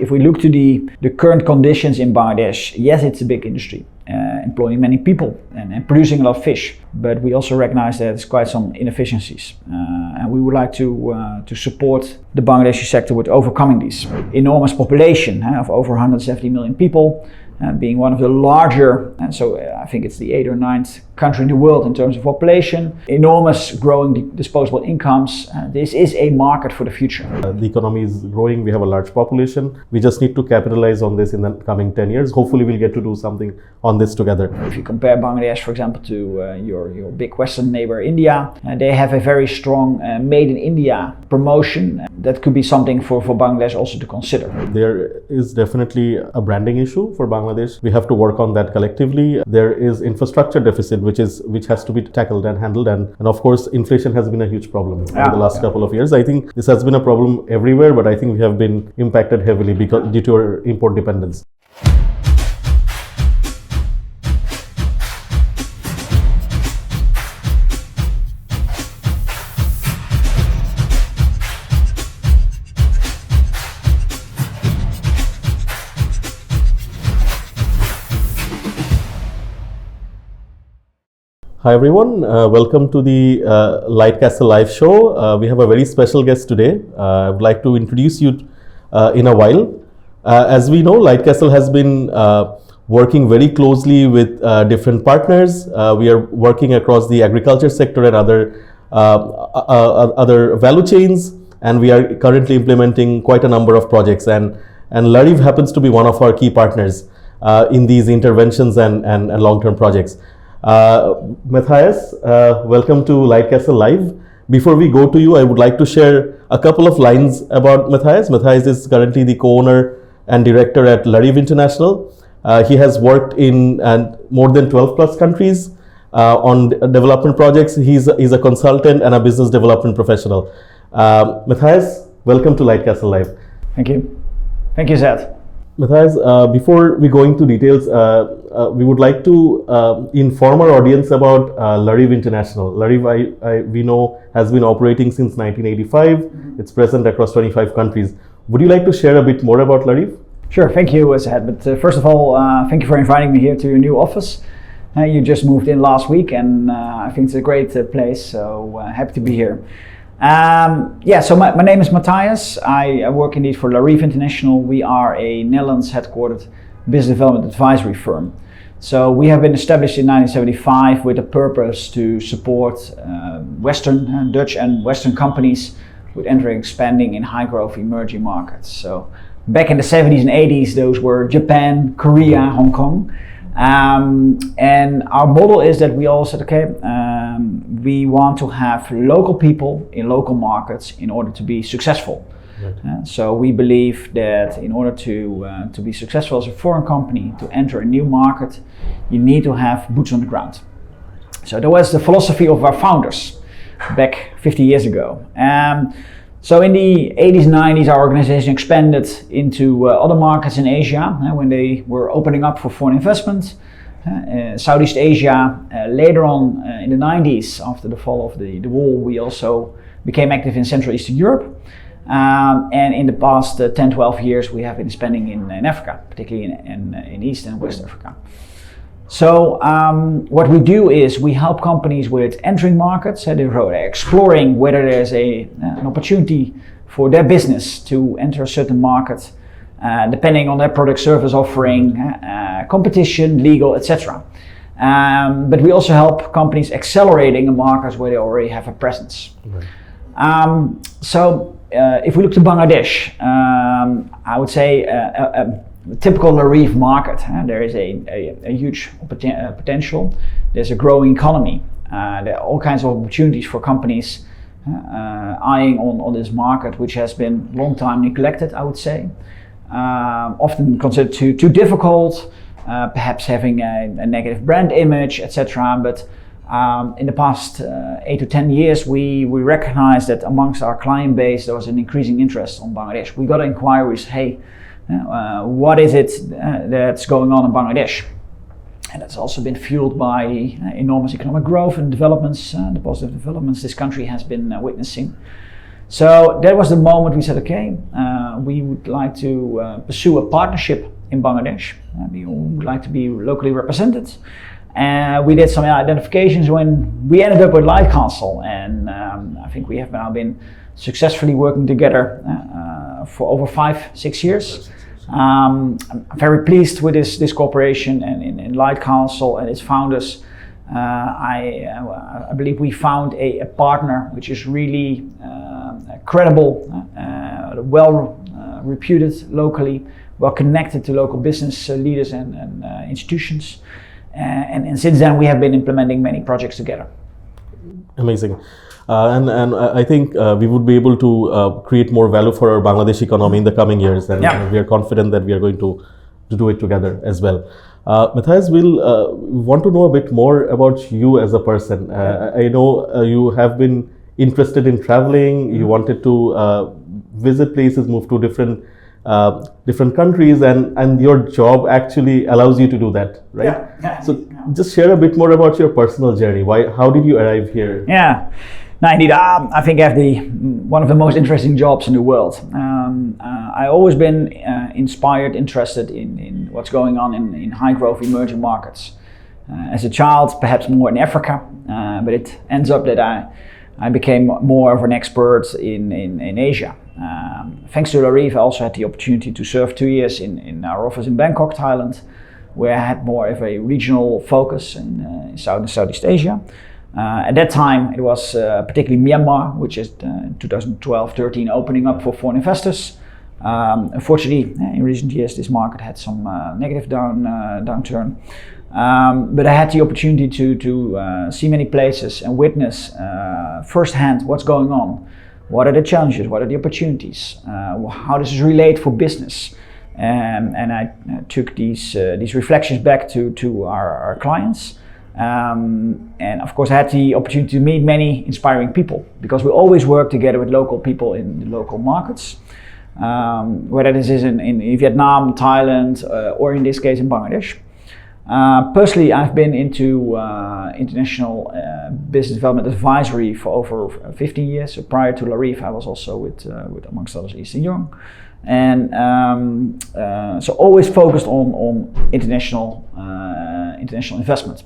if we look to the current conditions in Bangladesh, yes, it's a big industry, employing many people and producing a lot of fish. But we also recognize that there's quite some inefficiencies, and we would like to support the Bangladeshi sector with overcoming these. Enormous population of over 170 million people, being one of the larger, so I think it's the 8th or 9th country in the world in terms of population, enormous growing disposable incomes. This is a market for the future. The economy is growing, we have a large population. We just need to capitalize on this in the coming 10 years. Hopefully we'll get to do something on this together. If you compare Bangladesh, for example, to your big Western neighbor India, they have a very strong Made in India promotion. That could be something for Bangladesh also to consider. There is definitely a branding issue for Bangladesh. We have to work on that collectively. There is infrastructure deficit which has to be tackled and handled, and of course inflation has been a huge problem in the last couple of years. I think this has been a problem everywhere, but I think we have been impacted heavily due to our import dependence. Hi everyone, welcome to the LightCastle live show. We have a very special guest today. I would like to introduce you in a while. As we know, LightCastle has been working very closely with different partners. We are working across the agriculture sector and other value chains, and we are currently implementing quite a number of projects. And Larive happens to be one of our key partners in these interventions and long-term projects. Matthias, welcome to LightCastle Live. Before we go to you, I would like to share a couple of lines about Matthias. Matthias is currently the co-owner and director at Larive International. He has worked in more than 12 plus countries on development projects. He's a consultant and a business development professional. Matthias, welcome to LightCastle Live. Thank you. Thank you, Zed. Matthias, before we go into details, we would like to inform our audience about Larive International. Larive, we know, has been operating since 1985. Mm-hmm. It's present across 25 countries. Would you like to share a bit more about Larive? Sure, thank you, Zahed. But first of all, thank you for inviting me here to your new office. You just moved in last week, and I think it's a great place, so happy to be here. So my name is Matthias. I work indeed for Larive International. We are a Netherlands headquartered business development advisory firm. So we have been established in 1975 with a purpose to support Western, Dutch and Western companies with entering expanding in high growth emerging markets. So back in the 70s and 80s, those were Japan, Korea, Hong Kong. And our model is that we all said, okay, we want to have local people in local markets in order to be successful. Right. So we believe that in order to be successful as a foreign company, to enter a new market, you need to have boots on the ground. So that was the philosophy of our founders back 50 years ago. So in the 80s and 90s, our organization expanded into other markets in Asia when they were opening up for foreign investment. Southeast Asia, later on in the 90s, after the fall of the wall, we also became active in Central Eastern Europe. And in the past 10-12 years, we have been expanding in Africa, particularly in East and West Africa. So what we do is we help companies with entering markets. They're exploring whether there's an opportunity for their business to enter a certain market, depending on their product service offering, competition, legal, etc. But we also help companies accelerating in markets where they already have a presence. Right. If we look to Bangladesh, I would say the typical Larive market, there is a huge potential. There's a growing economy. There are all kinds of opportunities for companies eyeing on this market, which has been long time neglected, I would say. Often considered too difficult, perhaps having a negative brand image, etc. But in the past 8 to 10 years, we recognized that amongst our client base, there was an increasing interest on Bangladesh. We got inquiries, hey, what is it that's going on in Bangladesh? And that's also been fueled by enormous economic growth and developments, the positive developments this country has been witnessing. So that was the moment we said, okay, we would like to pursue a partnership in Bangladesh. We would like to be locally represented. We did some identifications when we ended up with LightCastle, and I think we have now been successfully working together for over 5-6 years. I'm very pleased with this cooperation and in LightCastle and its founders. I believe we found a partner which is really credible, well reputed locally, well connected to local business leaders and institutions. And since then we have been implementing many projects together. Amazing. And I think we would be able to create more value for our Bangladesh economy in the coming years, and we are confident that we are going to do it together as well. Matthias, we'll want to know a bit more about you as a person. I know you have been interested in traveling. You wanted to visit places, move to different countries, and your job actually allows you to do that, right? So just share a bit more about your personal journey. How did you arrive here? No, indeed, I think I have one of the most interesting jobs in the world. I've always been interested in what's going on in high growth emerging markets. As a child, perhaps more in Africa, but it ends up that I became more of an expert in Asia. Thanks to Larive, I also had the opportunity to serve 2 years in our office in Bangkok, Thailand, where I had more of a regional focus in South and Southeast Asia. At that time, it was particularly Myanmar, which is 2012-13 opening up for foreign investors. Unfortunately, in recent years, this market had some negative downturn. But I had the opportunity to see many places and witness firsthand what's going on. What are the challenges? What are the opportunities? How does this relate for business? And I took these reflections back to our clients. And of course I had the opportunity to meet many inspiring people, because we always work together with local people in the local markets, whether this is in Vietnam, Thailand, or in this case in Bangladesh. Personally, I've been into international business development advisory for over 15 years. So prior to Larive, I was also with amongst others Eastern Young, and so always focused on international investment.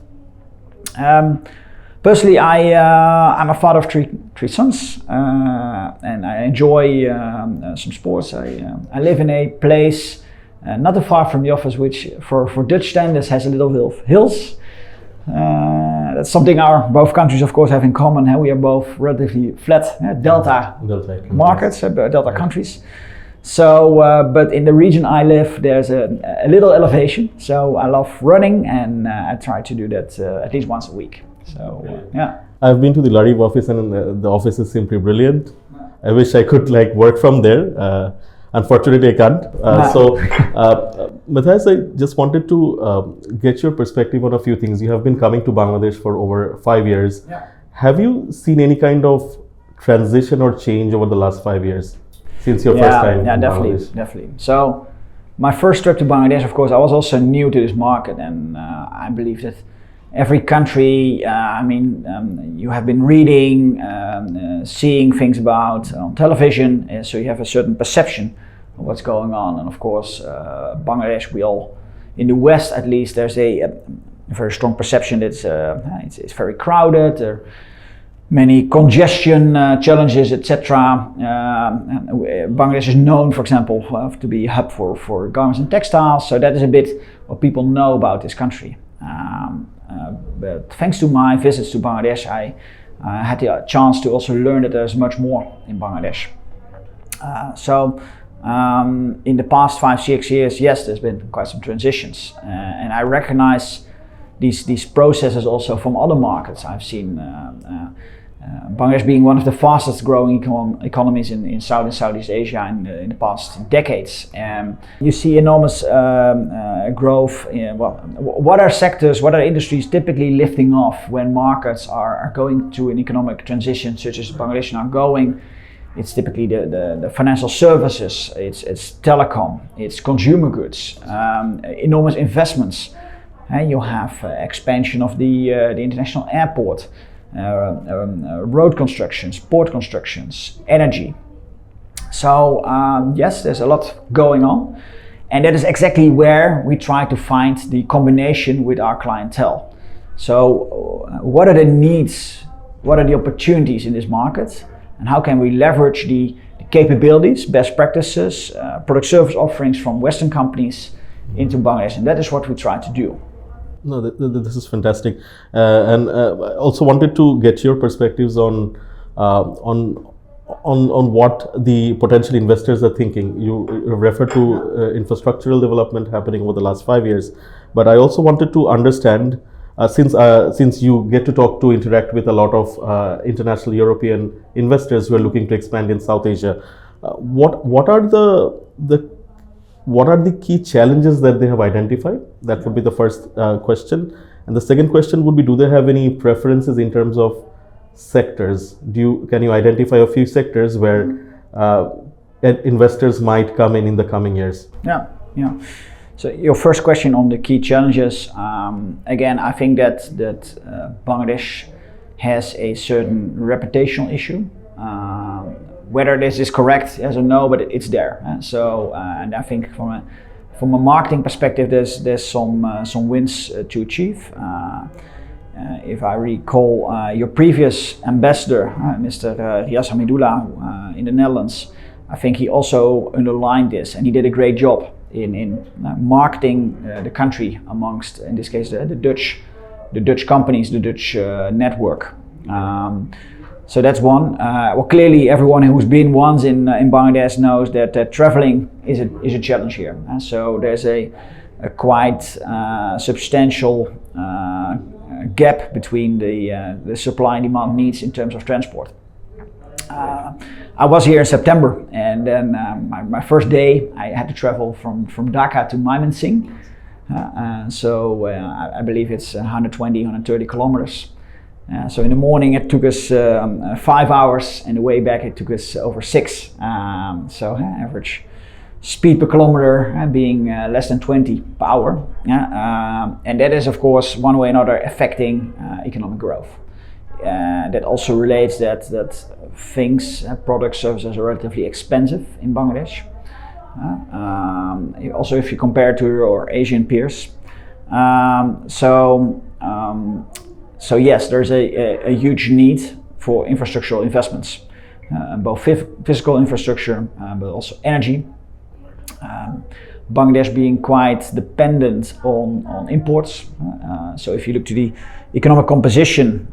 Personally, I'm a father of three sons, and I enjoy some sports. I live in a place not too far from the office, which for Dutch standards has a little bit of hills. That's something our both countries, of course, have in common. We are both relatively flat delta markets, delta countries. So, but in the region I live, there's a little elevation. So I love running, and I try to do that at least once a week. So, I've been to the Larive office, and the office is simply brilliant. I wish I could work from there. Unfortunately, I can't. Matthias, I just wanted to get your perspective on a few things. You have been coming to Bangladesh for over 5 years. Have you seen any kind of transition or change over the last 5 years since your first time? Yeah, definitely. So, my first trip to Bangladesh, of course, I was also new to this market, and I believe that every country, you have been reading, seeing things about on television, so you have a certain perception of what's going on. And of course, Bangladesh, in the West at least, there's a very strong perception that it's very crowded, there are many congestion challenges, etc. Bangladesh is known, for example, to be a hub for garments and textiles, so that is a bit what people know about this country. But thanks to my visits to Bangladesh, I had the chance to also learn that there's much more in Bangladesh. In the past 5-6 years, yes, there's been quite some transitions, and I recognize these processes also from other markets. I've seen Bangladesh being one of the fastest growing economies in South and Southeast Asia in the past decades. You see enormous growth. What are sectors, what are industries typically lifting off when markets are going through an economic transition such as Bangladesh are going? It's typically the financial services, it's telecom, it's consumer goods, enormous investments. You have expansion of the international airport. road constructions, port constructions, energy. So yes, there's a lot going on, and that is exactly where we try to find the combination with our clientele. So what are the needs, what are the opportunities in this market, and how can we leverage the capabilities, best practices, product service offerings from Western companies into Bangladesh, and that is what we try to do. No, this is fantastic, and I also wanted to get your perspectives on what the potential investors are thinking. You refer to infrastructural development happening over the last 5 years, but I also wanted to understand, since you get to interact with a lot of international European investors who are looking to expand in South Asia, what are the key challenges that they have identified? That would be the first question. And the second question would be, do they have any preferences in terms of sectors? Can you identify a few sectors where investors might come in the coming years? Yeah. So your first question on the key challenges, again, I think that Bangladesh has a certain reputational issue. Whether this is correct, yes or no, but it's there. And I think from a marketing perspective, there's some wins to achieve. If I recall, your previous ambassador, Mr. Zahedul in the Netherlands, I think he also underlined this, and he did a great job in marketing the country amongst, in this case, the Dutch companies, the Dutch network. So that's one. Well, clearly, everyone who's been once in Bangladesh knows that traveling is a challenge here. So there's a quite substantial gap between the supply and demand needs in terms of transport. I was here in September, and then my first day I had to travel from Dhaka to Mymensingh. So I believe it's 120, 130 kilometers. So in the morning it took us 5 hours, and the way back it took us over 6. So average speed per kilometer being less than 20 per hour. And that is, of course, one way or another affecting economic growth. That also relates that things, products, services are relatively expensive in Bangladesh. Also, if you compare to your Asian peers. So yes, there's a huge need for infrastructural investments, both physical infrastructure, but also energy. Bangladesh being quite dependent on imports. So if you look to the economic composition,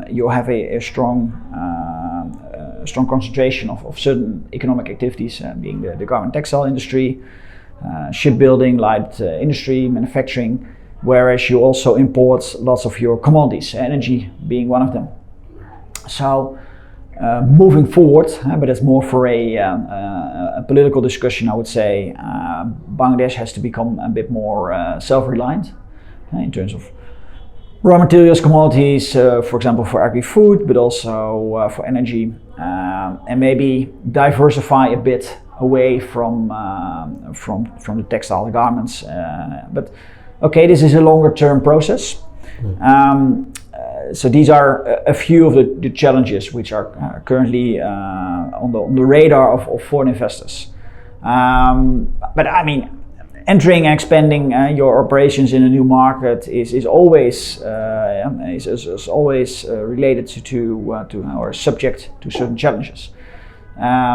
you have a strong concentration of certain economic activities, being the garment textile industry, shipbuilding, light industry, manufacturing, whereas you also import lots of your commodities, energy being one of them. So moving forward, but that's more for a political discussion, I would say, Bangladesh has to become a bit more self-reliant in terms of raw materials, commodities, for example, for agri-food, but also for energy, and maybe diversify a bit away from the textile garments. But okay, this is a longer-term process. So these are a few of the challenges which are currently on the radar of foreign investors. But I mean, entering and expanding your operations in a new market is always related to or subject to certain challenges.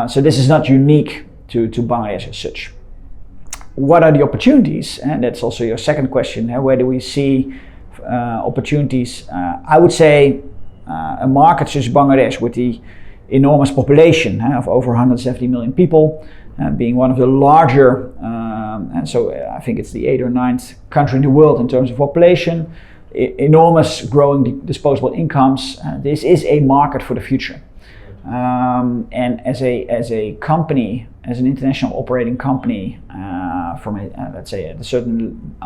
So this is not unique to Bangladesh as such. What are the opportunities? And that's also your second question. Where do we see opportunities? I would say a market such as Bangladesh, with the enormous population of over 170 million people, being one of the larger, and so I think it's the 8th or 9th country in the world in terms of population, enormous growing disposable incomes. This is a market for the future. And as a company, as an international operating company, from let's say at a certain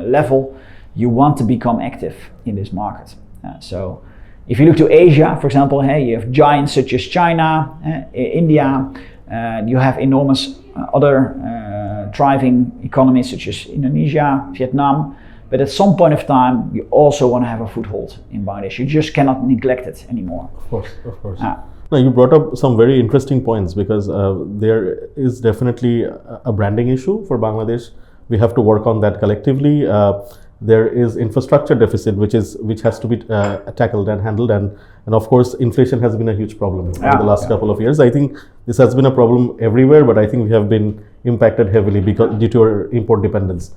level, you want to become active in this market. So if you look to Asia, for example, you have giants such as China, India, you have enormous other thriving economies such as Indonesia, Vietnam, But at some point of time, you also want to have a foothold in Bangladesh. You just cannot neglect it anymore. Of course. Now, you brought up some very interesting points, because there is definitely a branding issue for Bangladesh. We have to work on that collectively. There is infrastructure deficit which has to be tackled and handled, and of course inflation has been a huge problem over the last couple of years. I think this has been a problem everywhere, but I think we have been impacted heavily due to our import dependence.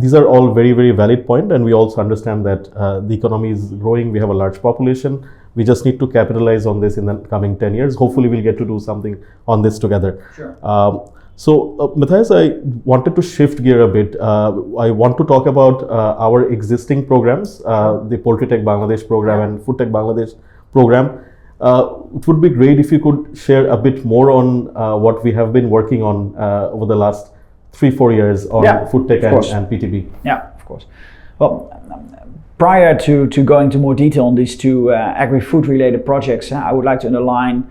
These are all very, very valid points, and we also understand that the economy is growing. We have a large population. We just need to capitalize on this in the coming 10 years. Hopefully we'll get to do something on this together. Sure. So Matthias, I wanted to shift gear a bit. I want to talk about our existing programs, the Poultry Tech Bangladesh program and Food Tech Bangladesh program. It would be great if you could share a bit more on what we have been working on over the last 3-4 years on Food Tech and PTB. Yeah, of course. Well, prior to going into more detail on these two agri-food related projects, I would like to underline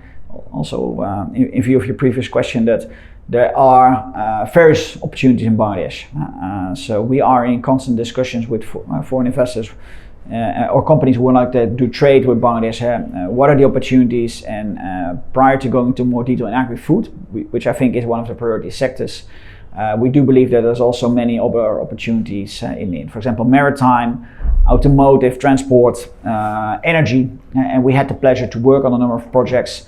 also in view of your previous question that there are various opportunities in Bangladesh. So we are in constant discussions with foreign investors or companies who would like to do trade with Bangladesh. What are the opportunities? And prior to going into more detail in agri-food, which I think is one of the priority sectors, we do believe that there's also many other opportunities in, for example, maritime, automotive, transport, energy, and we had the pleasure to work on a number of projects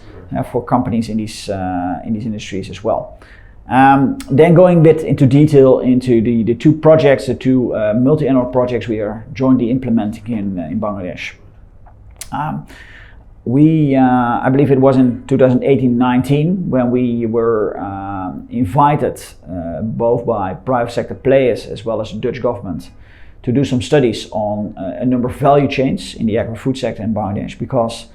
for companies in these industries as well. Then going a bit into detail into the two projects, the two multi-annual projects we are jointly implementing in Bangladesh. I believe it was in 2018-19 when we were invited both by private sector players as well as the Dutch government to do some studies on a number of value chains in the agri-food sector in Bangladesh, because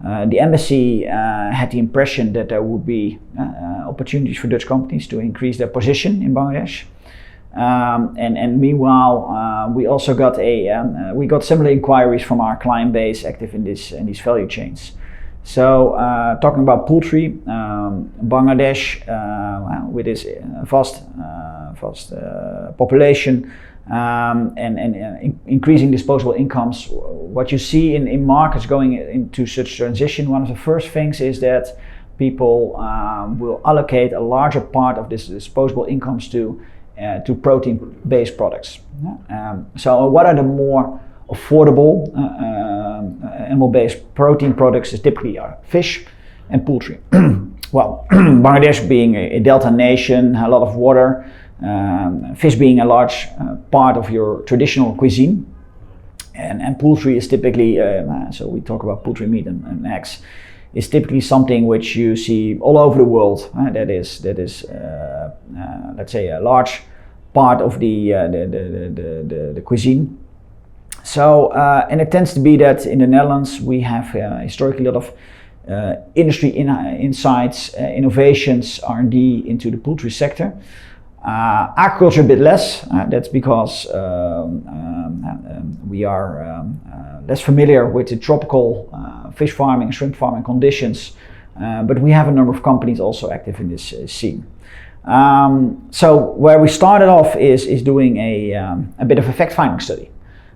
the embassy had the impression that there would be opportunities for Dutch companies to increase their position in Bangladesh. And meanwhile, we also got we got similar inquiries from our client base active in these value chains. So talking about poultry, Bangladesh with its vast population and increasing disposable incomes, what you see in markets going into such transition, one of the first things is that people will allocate a larger part of this disposable incomes to protein-based products. So what are the more affordable animal-based protein products? Is typically fish and poultry. Well, Bangladesh being a delta nation, a lot of water, fish being a large part of your traditional cuisine, and poultry is typically, so we talk about poultry meat and eggs, is typically something which you see all over the world. That is let's say a large part of the cuisine. So and it tends to be that in the Netherlands we have historically a lot of industry insights, innovations, R&D into the poultry sector. Aquaculture a bit less. That's because we are less familiar with the tropical fish farming, shrimp farming conditions, but we have a number of companies also active in this scene. So where we started off is doing a bit of a fact-finding study,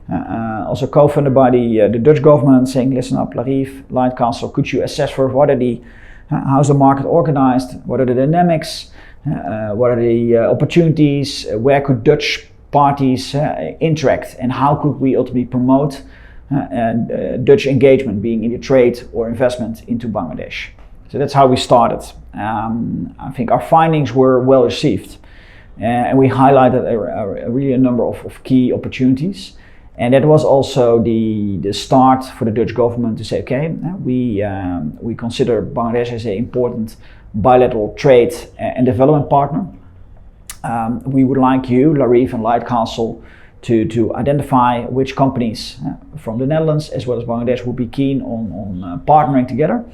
also co-funded by the Dutch government, saying, listen up, Larive, LightCastle, could you assess for how's the market organized, what are the dynamics, what are the opportunities, where could Dutch parties interact, and how could we ultimately promote Dutch engagement, being in the trade or investment into Bangladesh. So that's how we started. I think our findings were well received, and we highlighted really a number of key opportunities. And that was also the start for the Dutch government to say, okay, we consider Bangladesh as an important bilateral trade and development partner. We would like you, Larive and LightCastle, to identify which companies from the Netherlands as well as Bangladesh would be keen on partnering together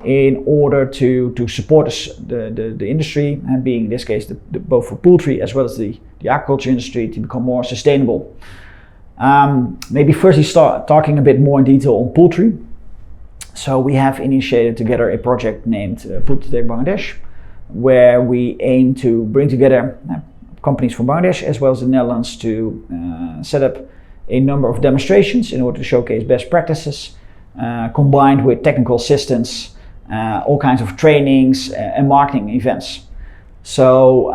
in order to support the industry, and being in this case both for poultry as well as the aquaculture industry to become more sustainable. Maybe firstly start talking a bit more in detail on poultry. So we have initiated together a project named Poultry Tech Bangladesh, where we aim to bring together companies from Bangladesh as well as the Netherlands to set up a number of demonstrations in order to showcase best practices, combined with technical assistance, all kinds of trainings and marketing events. So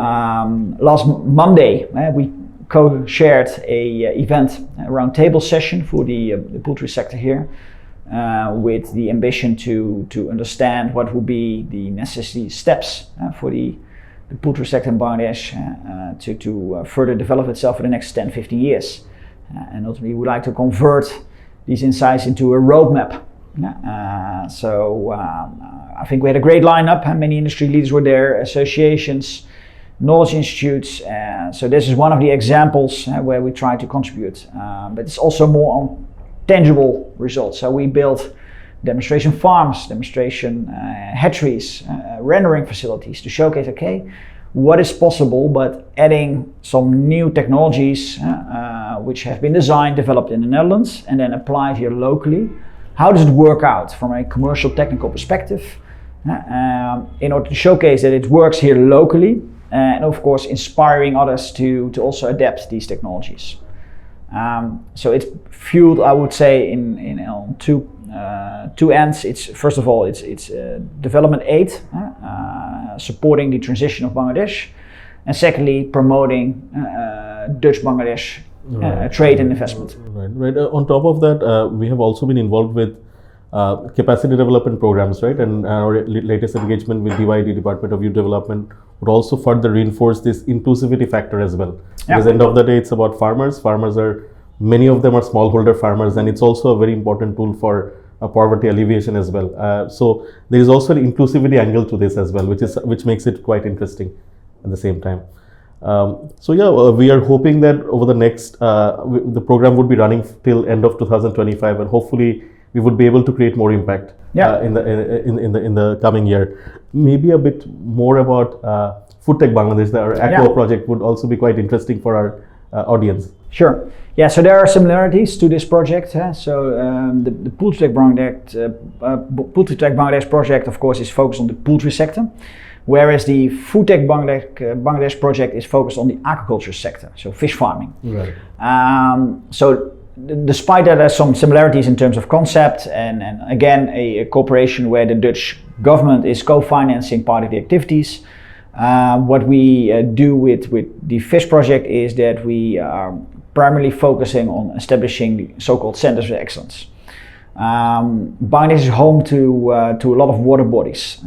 last Monday we co-shared a event, a roundtable session for the poultry sector here, with the ambition to understand what would be the necessary steps for the poultry sector in Bangladesh to further develop itself for the next 10-15 years. And ultimately we would like to convert these insights into a roadmap. I think we had a great lineup. Many industry leaders were there, associations, knowledge institutes. So this is one of the examples where we try to contribute. But it's also more on tangible results. So we built demonstration farms, demonstration hatcheries, rendering facilities to showcase, okay, what is possible, but adding some new technologies which have been designed, developed in the Netherlands, and then applied here locally. How does it work out from a commercial technical perspective in order to showcase that it works here locally, and of course inspiring others to also adapt these technologies. So it's fueled, I would say, on two ends. It's first of all, it's development aid, supporting the transition of Bangladesh, and secondly, promoting Dutch-Bangladesh trade and investment. Right. On top of that, we have also been involved with capacity development programs, right? And our latest engagement with DYD, Department of Youth Development, would also further reinforce this inclusivity factor as well. Yeah. Because at the end of the day, it's about farmers. Many of them are smallholder farmers, and it's also a very important tool for poverty alleviation as well. So there is also an inclusivity angle to this as well, which makes it quite interesting at the same time. We are hoping that over the next, the program would be running till end of 2025, and hopefully we would be able to create more impact in the coming year. Maybe a bit more about Food Tech Bangladesh. Our aqua project would also be quite interesting for our audience. Sure. Yeah, so there are similarities to this project. The Poultry Tech Bangladesh project, of course, is focused on the poultry sector, whereas the Food Tech Bangladesh project is focused on the aquaculture sector, so fish farming. Right. Despite that, there's some similarities in terms of concept, and again, a cooperation where the Dutch government is co-financing part of the activities. What we do with the fish project is that we are primarily focusing on establishing the so-called centers of excellence. Bangladesh is home to a lot of water bodies.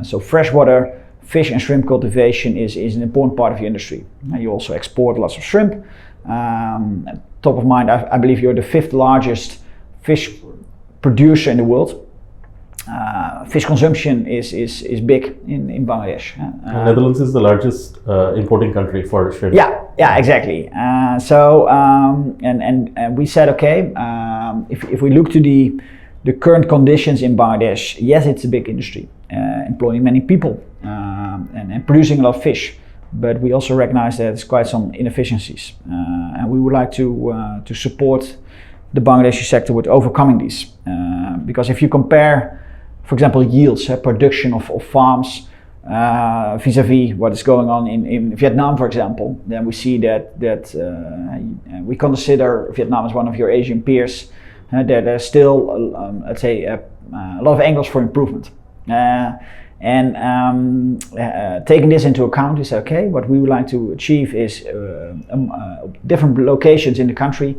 So freshwater fish and shrimp cultivation is an important part of the industry. You also export lots of shrimp. Top of mind, I believe you're the 5th largest fish producer in the world. Fish consumption is big in Bangladesh. Netherlands is the largest importing country for shrimp. Yeah, exactly. And we said, okay, if we look to the current conditions in Bangladesh, yes, it's a big industry, employing many people and producing a lot of fish. But we also recognize that there's quite some inefficiencies, and we would like to support the Bangladeshi sector with overcoming these. Because if you compare, for example, yields, production of farms vis-a-vis what is going on in Vietnam, for example, then we see that we consider Vietnam as one of your Asian peers. There's still, let's say, a lot of angles for improvement. Taking this into account, we say, okay, what we would like to achieve is different locations in the country.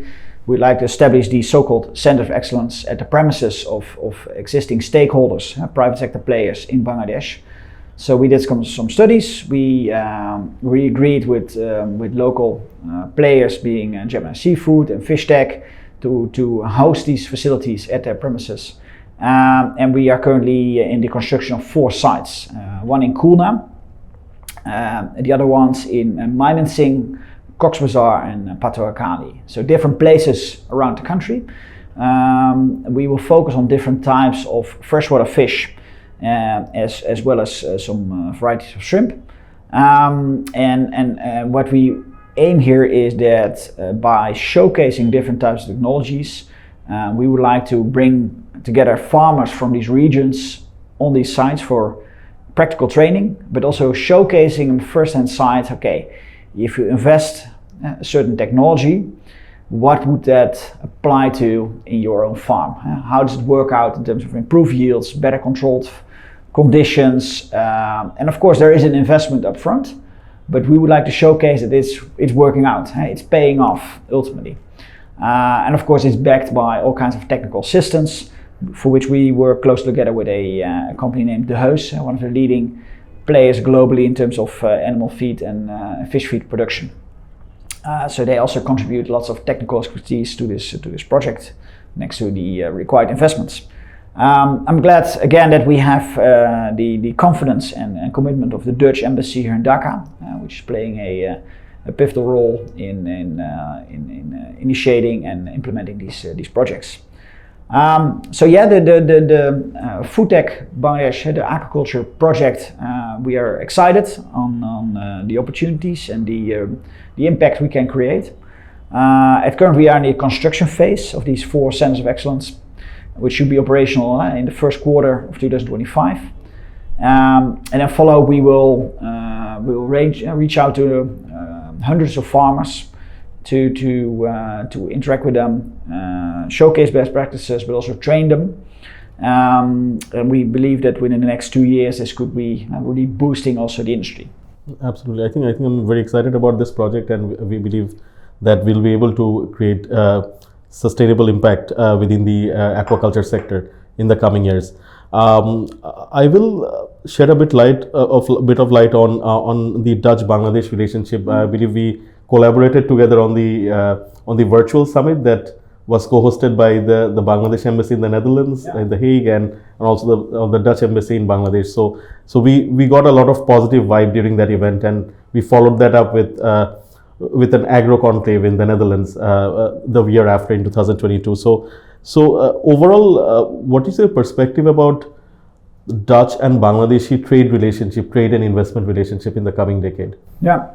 We'd like to establish the so-called Center of Excellence at the premises of existing stakeholders, private sector players in Bangladesh. So we did some studies. We agreed with local players, being Gemini Seafood and Fish Tech, to host these facilities at their premises. And we are currently in the construction of 4 sites, one in Khulna, the other ones in Mymensingh, Cox's Bazar and Patuakhali. So different places around the country. We will focus on different types of freshwater fish, as well as some varieties of shrimp. And what we aim here is that by showcasing different types of technologies, we would like to bring together farmers from these regions on these sites for practical training, but also showcasing on first-hand side, okay, if you invest a certain technology, what would that apply to in your own farm? How does it work out in terms of improved yields, better controlled conditions, and of course there is an investment up front, but we would like to showcase that it's working out, it's paying off ultimately. And of course it's backed by all kinds of technical assistance, for which we work close together with a company named De Heus, one of the leading players globally in terms of animal feed and fish feed production. So they also contribute lots of technical expertise to this project next to the required investments. I'm glad again that we have the confidence and commitment of the Dutch embassy here in Dhaka, which is playing a pivotal role in initiating and implementing these projects. So yeah, the food tech Bangladesh, the aquaculture project, we are excited on the opportunities and the impact we can create. At current we are in the construction phase of these 4 centers of excellence, which should be operational in the first quarter of 2025. And then follow, we will reach out to hundreds of farmers to interact with them, showcase best practices, but also train them. And we believe that within the next 2 years, this could be really boosting also the industry. Absolutely, I think I'm very excited about this project, and we believe that we'll be able to create sustainable impact within the aquaculture sector in the coming years. I will shed a bit of light on the Dutch-Bangladesh relationship. I believe we collaborated together on the virtual summit that was co-hosted by the Bangladesh embassy in the Netherlands, in The Hague, and also the Dutch embassy in Bangladesh. So we got a lot of positive vibe during that event, and we followed that up with an agro conclave in the Netherlands the year after in 2022. So overall, what is your perspective about Dutch and Bangladeshi trade and investment relationship in the coming decade? Yeah.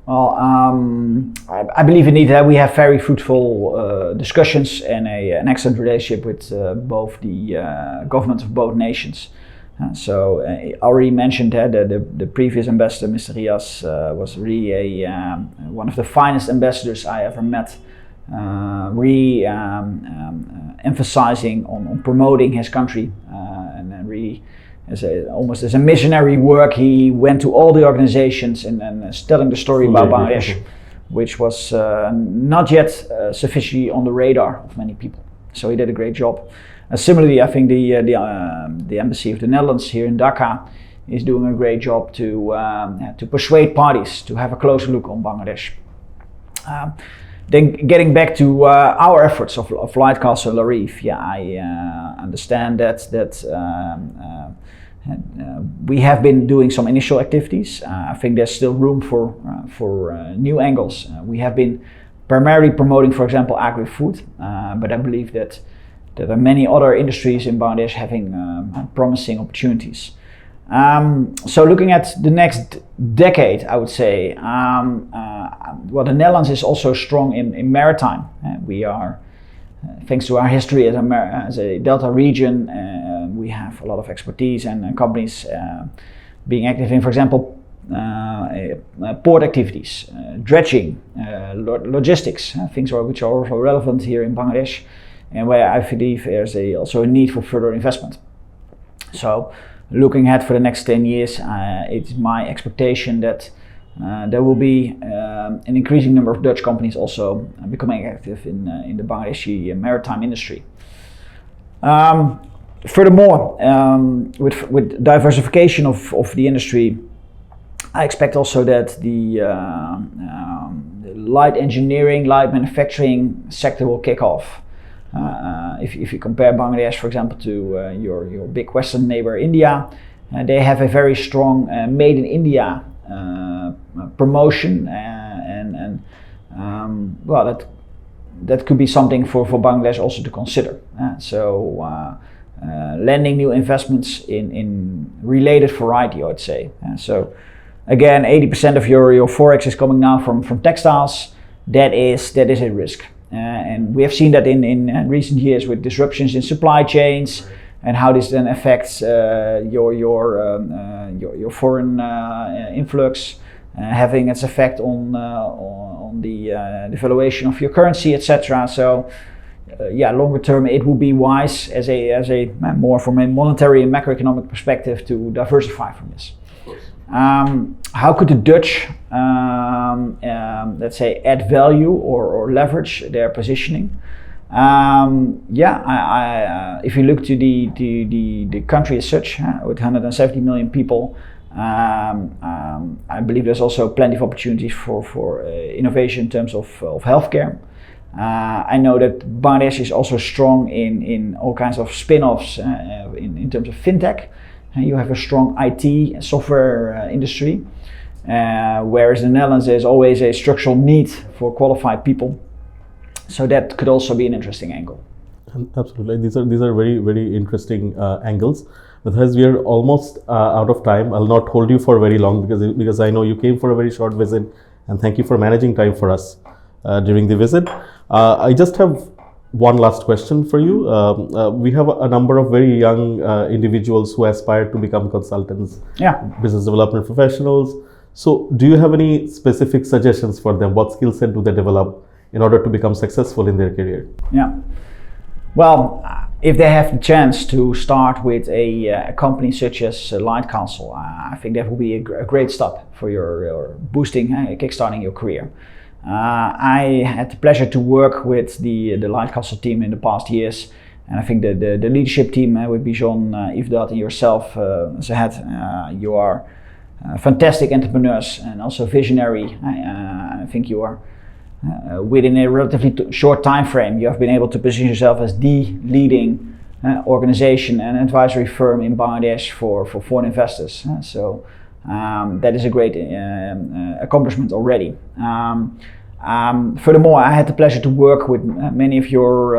Well, I believe indeed that we have very fruitful discussions and an excellent relationship with both the governments of both nations. So I already mentioned that the previous ambassador, Mr. Rias, was really one of the finest ambassadors I ever met, really emphasizing on promoting his country, and really almost as a missionary work, he went to all the organizations and telling the story about Bangladesh, which was not yet sufficiently on the radar of many people. So he did a great job. Similarly, I think the embassy of the Netherlands here in Dhaka is doing a great job to persuade parties to have a closer look on Bangladesh. Then getting back to our efforts of LightCastle and Larive, yeah, I understand that we have been doing some initial activities. I think there's still room for new angles. We have been primarily promoting, for example, agri-food, but I believe that there are many other industries in Bangladesh having promising opportunities. So looking at the next decade, I would say, well, the Netherlands is also strong in maritime. We are, thanks to our history as a delta region, we have a lot of expertise and companies being active in, for example, port activities, dredging, logistics, things which are also relevant here in Bangladesh, and where I believe there's also a need for further investment. So looking ahead for the next 10 years, it's my expectation that there will be an increasing number of Dutch companies also becoming active in the Bangladeshi maritime industry. Furthermore, with diversification of the industry, I expect also that the light engineering, light manufacturing sector will kick off. If you compare Bangladesh, for example, to your big Western neighbor India, they have a very strong Made in India promotion, well, that could be something for Bangladesh also to consider. Lending new investments in related variety, I would say. So again, 80% of your forex is coming now from textiles. That is a risk. And we have seen that in recent years with disruptions in supply chains and how this then affects your foreign influx. having its effect on the valuation of your currency, etc. So longer term it would be wise as a more from a monetary and macroeconomic perspective to diversify from this. How could the Dutch, let's say, add value or leverage their positioning? If you look to the country as such, with 170 million people, I believe there's also plenty of opportunities for innovation in terms of healthcare. I know that Bangladesh is also strong in all kinds of spin-offs in terms of fintech. You have a strong IT software industry, whereas in the Netherlands there's always a structural need for qualified people. So that could also be an interesting angle. Absolutely, these are very, very interesting angles. But as we are almost out of time, I'll not hold you for very long because I know you came for a very short visit, and thank you for managing time for us during the visit. I just have one last question for you. We have a number of very young individuals who aspire to become consultants, business development professionals. So do you have any specific suggestions for them? What skill set do they develop in order to become successful in their career? Well, if they have the chance to start with a company such as LightCastle, I think that will be a great step for your boosting, kickstarting your career. I had the pleasure to work with the LightCastle team in the past years, and I think the leadership team with Bijan, Ifdat and yourself, Zahed, you are fantastic entrepreneurs and also visionary. I think you are within a relatively short time frame, you have been able to position yourself as the leading organization and advisory firm in Bangladesh for foreign investors. So that is a great accomplishment already. Furthermore, I had the pleasure to work with many of your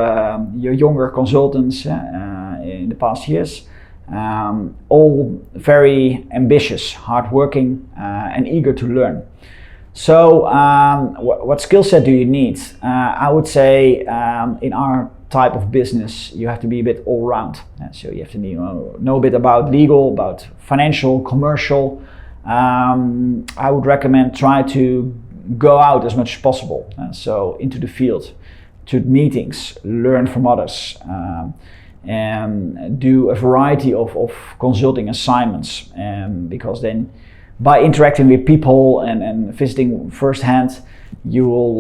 younger consultants in the past years. All very ambitious, hardworking, and eager to learn. So what skill set do you need? I would say in our type of business you have to be a bit all round. So you have to know a bit about legal, about financial, commercial. I would recommend try to go out as much as possible. So into the field, to meetings, learn from others, and do a variety of consulting assignments. Because then by interacting with people and visiting firsthand, you will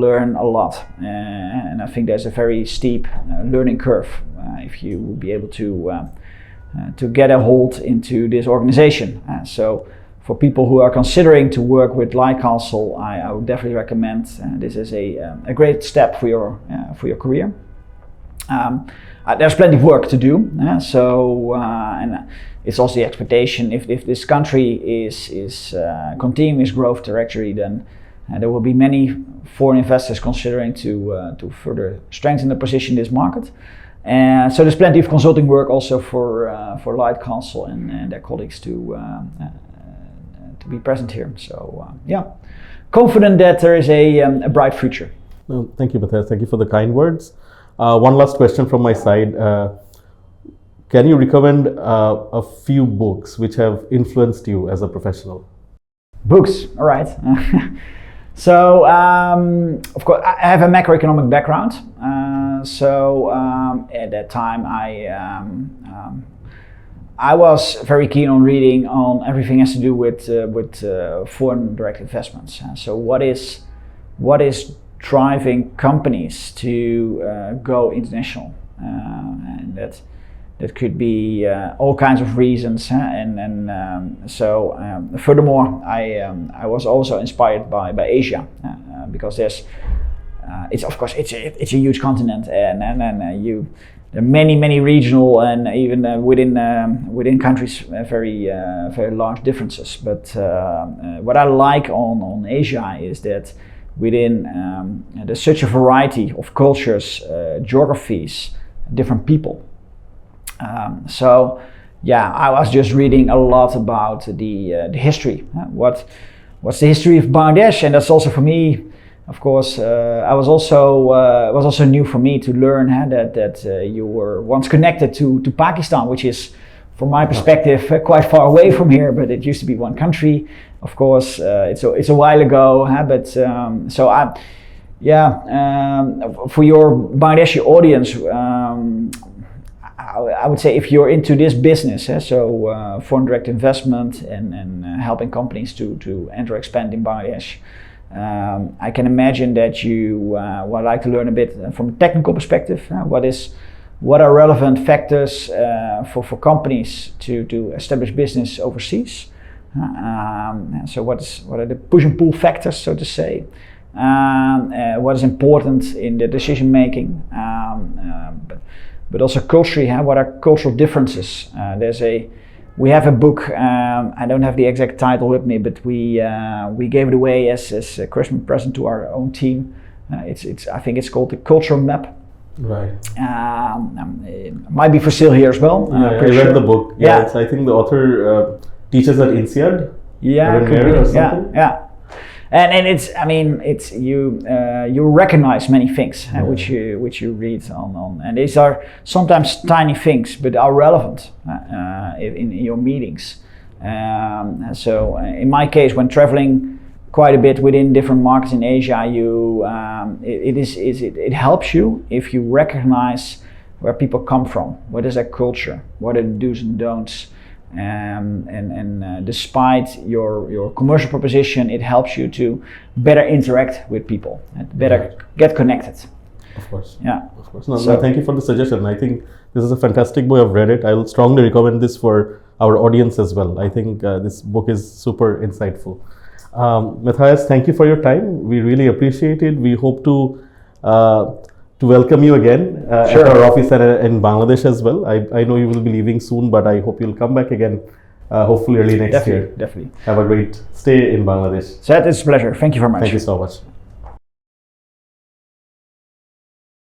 learn a lot, and I think there's a very steep learning curve if you will be able to get a hold into this organization. So for people who are considering to work with LightCastle, I would definitely recommend this is a great step for your career. There's plenty of work to do, and it's also the expectation if this country is continuing its growth trajectory, then there will be many foreign investors considering to further strengthen the position in this market. So there's plenty of consulting work also for LightCastle and their colleagues to be present here. So confident that there is a bright future. No, thank you, Matthias. Thank you for the kind words. One last question from my side. Can you recommend a few books which have influenced you as a professional? Books, all right. So, of course, I have a macroeconomic background. At that time, I was very keen on reading on everything has to do with foreign direct investments. So, what is driving companies to go international, and that could be all kinds of reasons. Furthermore, I was also inspired by Asia because it's a huge continent, and there are many regional and even within countries very large differences. But what I like on Asia is that within there's such a variety of cultures, geographies, different people. I was just reading a lot about the history. What's the history of Bangladesh? And that's also for me, of course, it was also new for me to learn that you were once connected to Pakistan, which is, from my perspective, quite far away from here, but it used to be one country. of course, it's a while ago, but so for your Bangladeshi audience, I would say if you're into this business, so foreign direct investment and helping companies to enter, expand in Bangladesh, I can imagine that you would like to learn a bit from a technical perspective. What are relevant factors for companies to establish business overseas? So what are the push and pull factors, so to say? What is important in the decision making? But also culturally, what are cultural differences? We have a book. I don't have the exact title with me, but we gave it away as a Christmas present to our own team. I think it's called the Cultural Map. Right. It might be for sale here as well. I read the book. Yeah. I think the author teaches at INSEAD. Yeah. Or something. Yeah. And it's you recognize many things which you read on, and these are sometimes tiny things but are relevant in your meetings. So in my case, when traveling quite a bit within different markets in Asia, it helps you if you recognize where people come from, what is their culture, what are the do's and don'ts. And despite your commercial proposition, it helps you to better interact with people and better get connected. Of course. Yeah. Of course. No, thank you for the suggestion. I think this is a fantastic book. I've read it. I will strongly recommend this for our audience as well. I think this book is super insightful. Matthias, thank you for your time. We really appreciate it. We hope to welcome you again at our office in Bangladesh as well. I know you will be leaving soon, but I hope you'll come back again, hopefully early next year. Definitely. Have a great stay in Bangladesh. So it's a pleasure. Thank you very much. Thank you so much.